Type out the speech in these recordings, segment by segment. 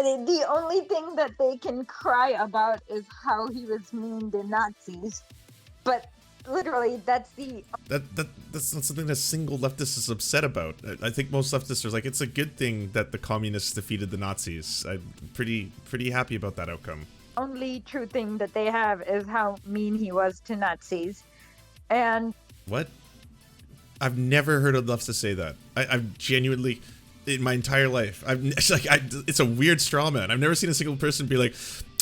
The only thing that they can cry about is how he was mean to Nazis. But literally, that's not something that a single leftist is upset about. I think most leftists are like, it's a good thing that the communists defeated the Nazis. I'm pretty happy about that outcome. Only true thing that they have is how mean he was to Nazis. And what? I've never heard a leftist say that. I've genuinely, in my entire life, it's a weird straw man. I've never seen a single person be like,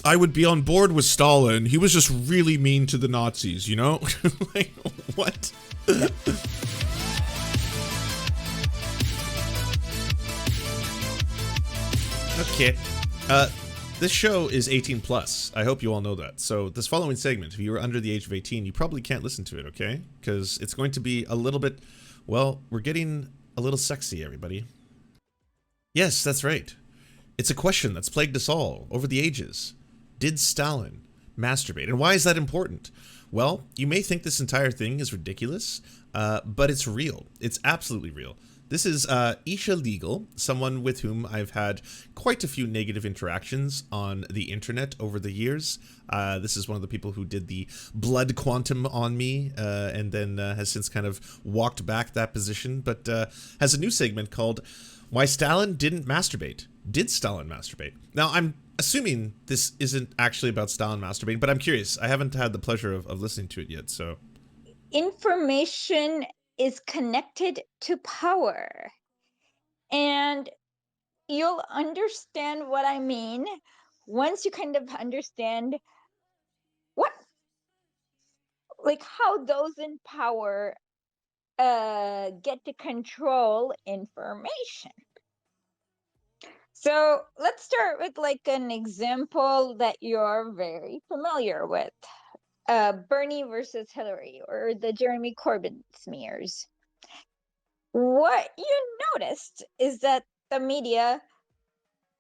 I would be on board with Stalin. He was just really mean to the Nazis, you know? Like, what? Okay. This show is 18 plus. I hope you all know that. So this following segment, if you are under the age of 18, you probably can't listen to it, okay? Because it's going to be a little bit, well, we're getting a little sexy, everybody. Yes, that's right. It's a question that's plagued us all over the ages. Did Stalin masturbate? And why is that important? Well, you may think this entire thing is ridiculous, but it's real. It's absolutely real. This is Esha Legal, someone with whom I've had quite a few negative interactions on the internet over the years. This is one of the people who did the blood quantum on me and then has since kind of walked back that position, but has a new segment called Why Stalin Didn't Masturbate. Did Stalin masturbate? Now, I'm assuming this isn't actually about Stalin masturbating, but I'm curious. I haven't had the pleasure of listening to it yet, so. Information is connected to power. And you'll understand what I mean once you kind of understand how those in power get to control information. So let's start with like an example that you're very familiar with. Bernie versus Hillary, or the Jeremy Corbyn smears. What you noticed is that the media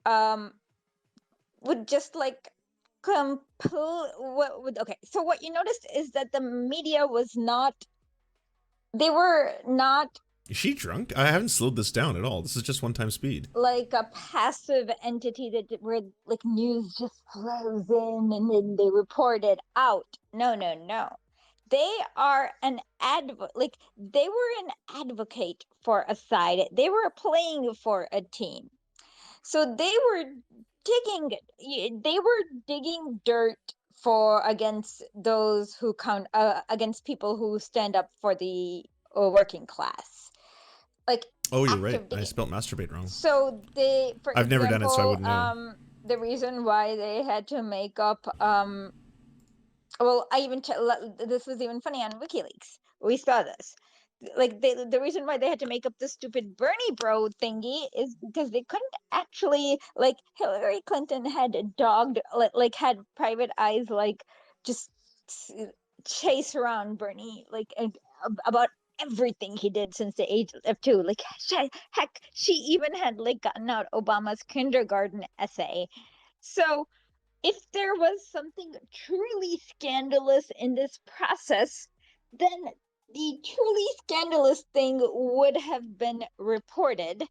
would just like so what you noticed is that the media was not, they were not. Is she drunk? I haven't slowed this down at all. This is just one-time speed. Like a passive entity where like news just flows in and then they report it out. No. They are they were an advocate for a side. They were playing for a team. So they were digging dirt against those who against people who stand up for the working class. Like, oh, you're right. I spelled masturbate wrong. So I've never done it, so I wouldn't know. The reason why they had to make up well, this was even funny on WikiLeaks. We saw this. Like the reason why they had to make up the stupid Bernie bro thingy is because they couldn't actually, like, Hillary Clinton had had private eyes, like, just chase around Bernie, like, about everything he did since the age of 2. Like, heck, she even had like gotten out Obama's kindergarten essay. So if there was something truly scandalous in this process, then the truly scandalous thing would have been reported,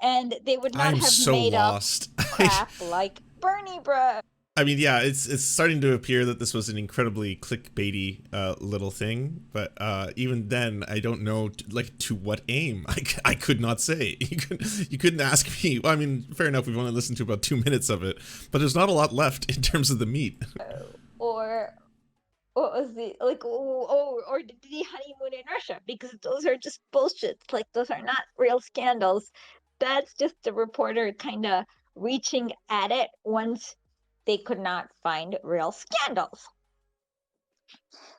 and they would not have made up crap like Bernie bruh. I mean, yeah, it's starting to appear that this was an incredibly clickbaity little thing, but even then, I don't know to what aim. I could not say. You couldn't ask me. Well, I mean, fair enough. We've only listened to about 2 minutes of it, but there's not a lot left in terms of the meat. Or what was or did the honeymoon in Russia? Because those are just bullshit. Like, those are not real scandals. That's just the reporter kind of reaching at it once they could not find real scandals.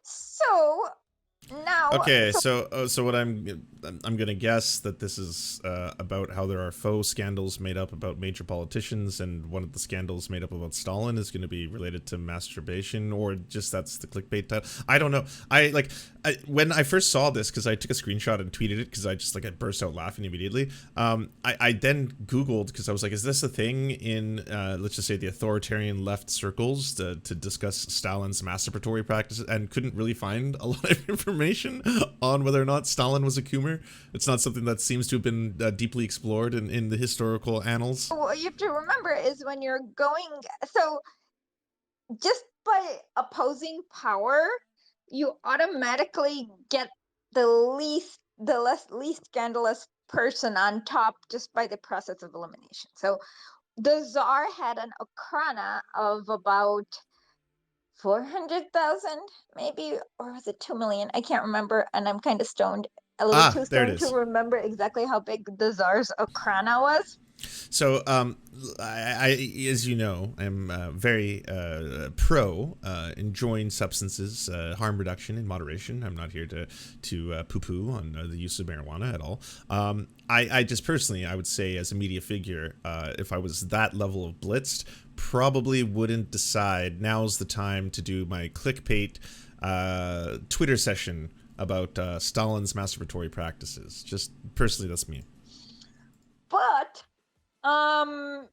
So now, okay, so what I'm gonna guess that this is about how there are faux scandals made up about major politicians, and one of the scandals made up about Stalin is going to be related to masturbation, or just that's the clickbait title. I don't know. When I first saw this, because I took a screenshot and tweeted it, because I burst out laughing immediately. I then Googled, because I was like, is this a thing in let's just say the authoritarian left circles to discuss Stalin's masturbatory practices, and couldn't really find a lot of information on whether or not Stalin was a coomer. rumor? It's not something that seems to have been deeply explored in the historical annals. What you have to remember is when you're going, so just by opposing power, you automatically get the least scandalous person on top just by the process of elimination. So the Tsar had an Okrana of about 400,000, maybe, or was it 2 million? I can't remember, and I'm kind of stoned, a little Ah, too there it stoned to is. remember exactly how big the Tsar's Okrana was. So, as you know, I'm very pro enjoying substances, harm reduction in moderation. I'm not here to poo-poo on the use of marijuana at all. I just personally, I would say, as a media figure, if I was that level of blitzed, probably wouldn't decide now's the time to do my clickbait Twitter session about Stalin's masturbatory practices. Just personally, that's me. But Um,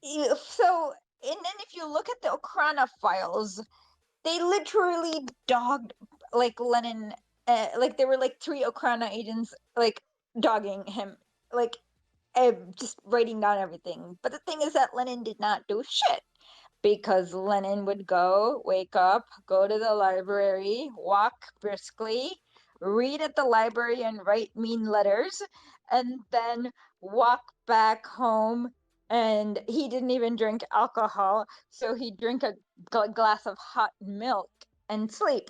so, and then if you look at the Okrana files, they literally dogged like Lenin, like there were like 3 Okrana agents like dogging him, like just writing down everything. But the thing is that Lenin did not do shit because Lenin would go, wake up, go to the library, walk briskly, read at the library and write mean letters, and then walk back home. And he didn't even drink alcohol, so he'd drink a glass of hot milk and sleep.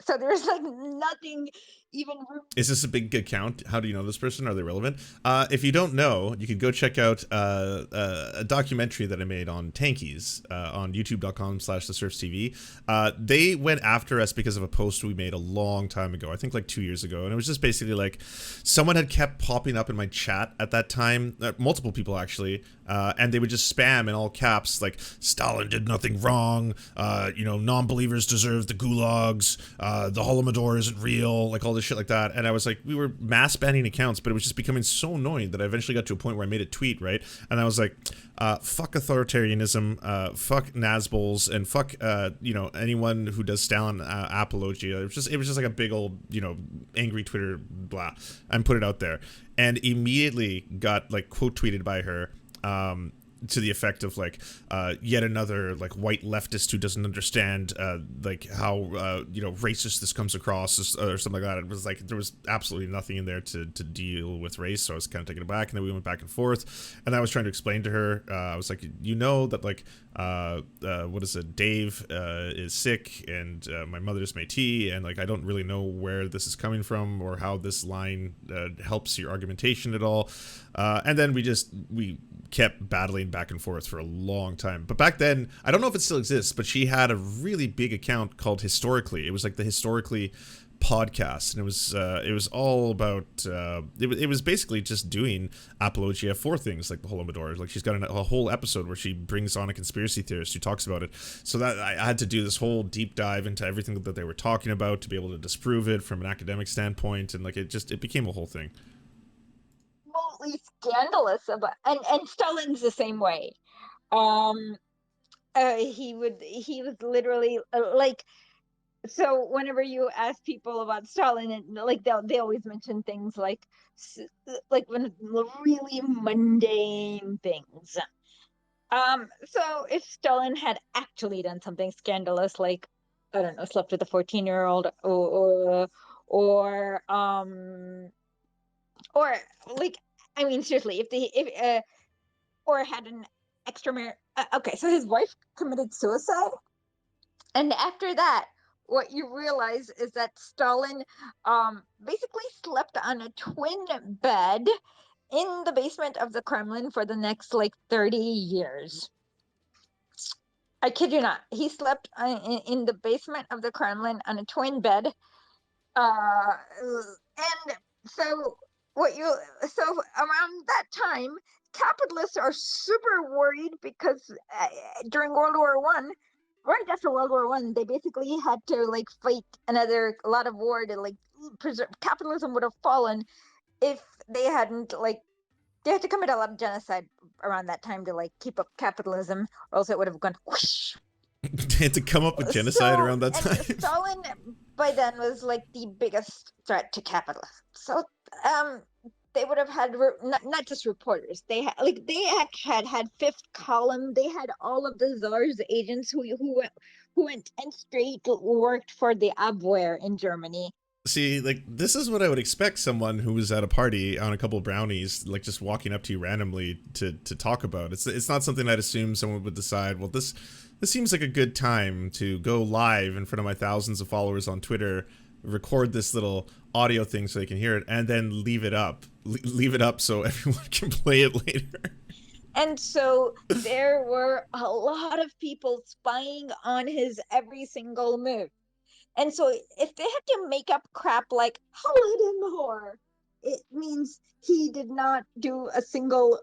So there's like nothing even. Is this a big account? How do you know this person? Are they relevant? If you don't know, you could go check out a documentary that I made on tankies on youtube.com/the Serfs TV. They went after us because of a post we made a long time ago, I think like 2 years ago. And it was just basically like someone had kept popping up in my chat at that time, multiple people actually, and they would just spam in all caps like Stalin did nothing wrong, non-believers deserve the gulags, the Holodomor isn't real, like all this shit like that. And I was like, we were mass banning accounts, but it was just becoming so annoying that I eventually got to a point where I made a tweet, right? And I was like, fuck authoritarianism, fuck Nazbols, and fuck anyone who does Stalin apology. It was just like a big old angry Twitter blah, and put it out there, and immediately got like quote tweeted by her. To the effect of like yet another like white leftist who doesn't understand like how racist this comes across or something like that. It was like there was absolutely nothing in there to deal with race, so I was kind of taken aback. And then we went back and forth, and I was trying to explain to her, I was like, that like what is it, Dave is sick, and my mother's Métis, and like I don't really know where this is coming from or how this line helps your argumentation at all. And then we kept battling back and forth for a long time. But back then, I don't know if it still exists, but she had a really big account called Historically. It was like the Historically podcast, and it was all about it was basically just doing apologia for things like the Holodomor. Like she's got a whole episode where she brings on a conspiracy theorist who talks about it. So that I had to do this whole deep dive into everything that they were talking about to be able to disprove it from an academic standpoint, and like it became a whole thing. Remotely scandalous about, and Stalin's the same way. Um, he was literally like, so whenever you ask people about Stalin, and like they always mention things like when really mundane things. So if Stalin had actually done something scandalous, like I don't know, slept with a 14-year-old, or like, I mean, seriously, if or had an okay, so his wife committed suicide, and after that, what you realize is that Stalin basically slept on a twin bed in the basement of the Kremlin for the next like 30 years. I kid you not. He slept in the basement of the Kremlin on a twin bed. And so so around that time, capitalists are super worried because during World War One, right after World War One, they basically had to like fight a lot of war to like preserve capitalism. Would have fallen if they hadn't like they had to commit a lot of genocide around that time to like keep up capitalism, or else it would have gone whoosh. They had to come up with genocide So, around that and time. Stalin by then was like the biggest threat to capitalism. So they would have had not just reporters. They had had fifth column. They had all of the czar's agents who went and straight worked for the Abwehr in Germany. See, like, this is what I would expect someone who was at a party on a couple of brownies, like, just walking up to you randomly to talk about. It's not something I'd assume someone would decide, well, this seems like a good time to go live in front of my thousands of followers on Twitter, record this little audio thing so they can hear it, and then leave it up. Leave it up so everyone can play it later. And so there were a lot of people spying on his every single move. And so if they had to make up crap like Holodomor, it means he did not do a single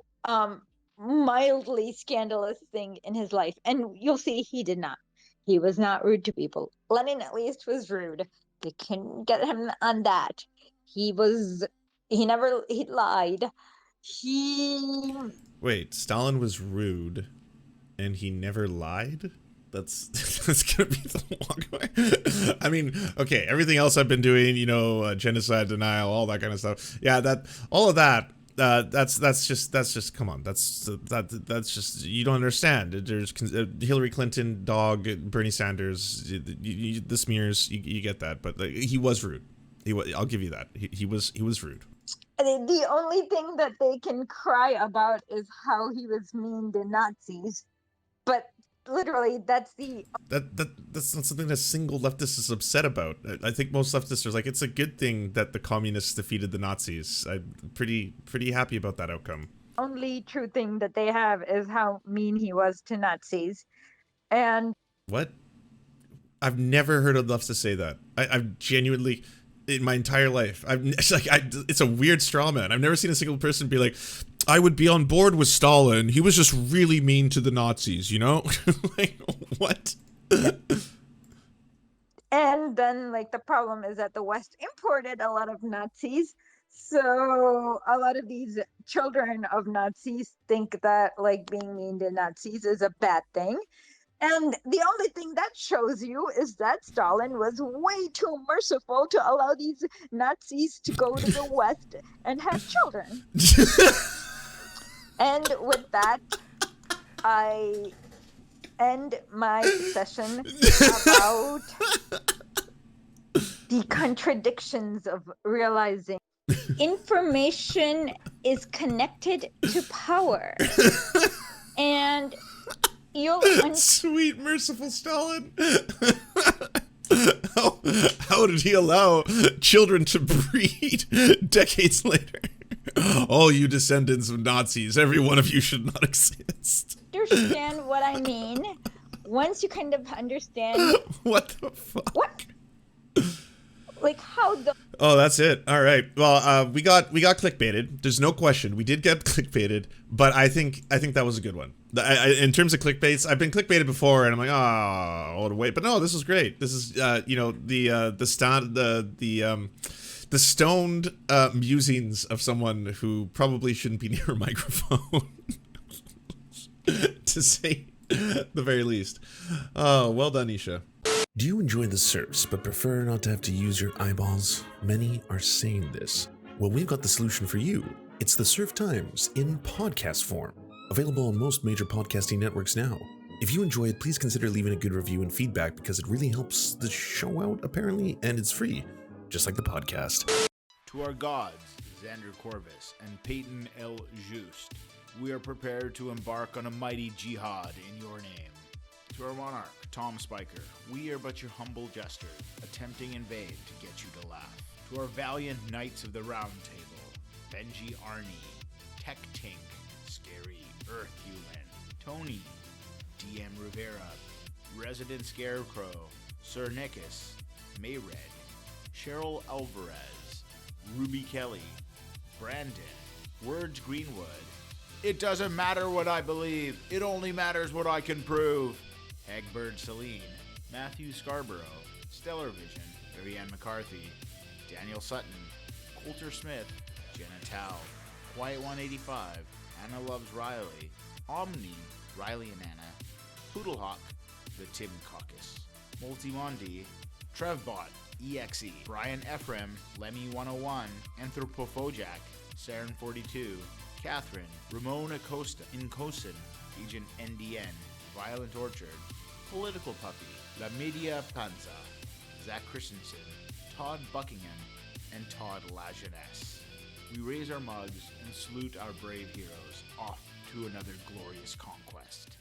mildly scandalous thing in his life. And you'll see he did not. He was not rude to people. Lenin at least was rude. They couldn't get him on that. He lied. Wait, Stalin was rude and he never lied? That's gonna be the long way. I mean, okay, everything else I've been doing, genocide denial, all that kind of stuff. Yeah, all of that. That's just come on. That's just, you don't understand. There's Hillary Clinton, dog, Bernie Sanders, the smears. You get that, but he was rude. I'll give you that. He was rude. The only thing that they can cry about is how he was mean to Nazis, but literally that's not something a single leftist is upset about. I think most leftists are like, it's a good thing that the communists defeated the Nazis. I'm pretty happy about that outcome. Only true thing that they have is how mean he was to Nazis. And what? I've never heard a leftist say that. I've genuinely, in my entire life, it's a weird straw man. I've never seen a single person be like, I would be on board with Stalin. He was just really mean to the Nazis, Like, what? And then, the problem is that the West imported a lot of Nazis. So a lot of these children of Nazis think that, being mean to Nazis is a bad thing. And the only thing that shows you is that Stalin was way too merciful to allow these Nazis to go to the West and have children. And with that, I end my session about the contradictions of realizing information is connected to power. And sweet, merciful Stalin. How did he allow children to breed decades later? All you descendants of Nazis, every one of you should not exist. Understand what I mean? Once you kind of understand what the fuck? What? How the Oh, that's it. All right. Well, we got clickbaited. There's no question. We did get clickbaited, but I think that was a good one. In terms of clickbaits, I've been clickbaited before, and I'm like, oh, wait, but no, this was great. This is, the stoned musings of someone who probably shouldn't be near a microphone, to say the very least. Oh, well done, Esha. Do you enjoy the Serfs but prefer not to have to use your eyeballs? Many are saying this. Well, we've got the solution for you. It's the Serf Times in podcast form, available on most major podcasting networks now. If you enjoy it, please consider leaving a good review and feedback because it really helps the show out, apparently, and it's free, just like the podcast. To our gods, Xander Corvus and Peyton L. Just, we are prepared to embark on a mighty jihad in your name. To our monarch, Tom Spiker, we are but your humble jester, attempting in vain to get you to laugh. To our valiant knights of the Round Table, Benji Arnie, Tech Tink, Scary Earth Human, Tony, DM Rivera, Resident Scarecrow, Sir Nickus, Mayred, Cheryl Alvarez, Ruby Kelly, Brandon, Words Greenwood. It doesn't matter what I believe, it only matters what I can prove. Egbert Celine, Matthew Scarborough, Stellar Vision, Vivienne McCarthy, Daniel Sutton, Coulter Smith, Jenna Tao, Quiet 185, Anna Loves Riley, Omni, Riley and Anna, Poodlehawk, The Tim Caucus, Multimondi, Trevbot, EXE, Brian Ephraim, Lemmy101, Anthropophojack, Saren42, Catherine, Ramon Acosta, Incosin, Agent NDN, Violent Orchard, Political Puppy, La Media Panza, Zach Christensen, Todd Buckingham, and Todd Lajeunesse. We raise our mugs and salute our brave heroes off to another glorious conquest.